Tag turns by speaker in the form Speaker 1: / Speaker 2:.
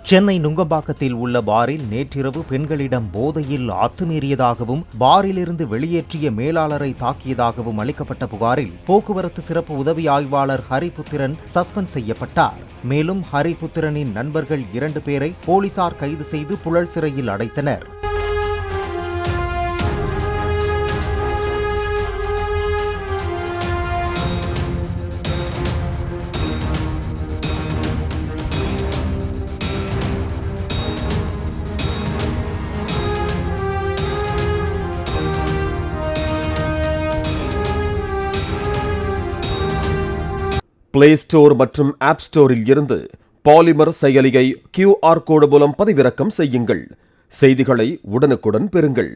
Speaker 1: சென்னை நுங்கம்பாக்கத்தில் உள்ள பாரில் நேற்றிரவு பெண்களிடம் போதையில் அத்துமீறியதாகவும் பாரிலிருந்து வெளியேற்றிய மேலாளரை தாக்கியதாகவும் அளிக்கப்பட்ட புகாரில் போக்குவரத்து சிறப்பு உதவி ஆய்வாளர் ஹரிபுத்திரன் சஸ்பெண்ட் செய்யப்பட்டார். மேலும் ஹரிபுத்திரனின் நண்பர்கள் 2 பேரை போலீசார் கைது செய்து புழல் சிறையில் அடைத்தனர்.
Speaker 2: பிளே ஸ்டோர் மற்றும் ஆப் ஸ்டோரில் இருந்து பாலிமர் செயலியை QR கோடு மூலம் பதிவிறக்கம் செய்யுங்கள். செய்திகளை உடனுக்குடன் பெறுங்கள்.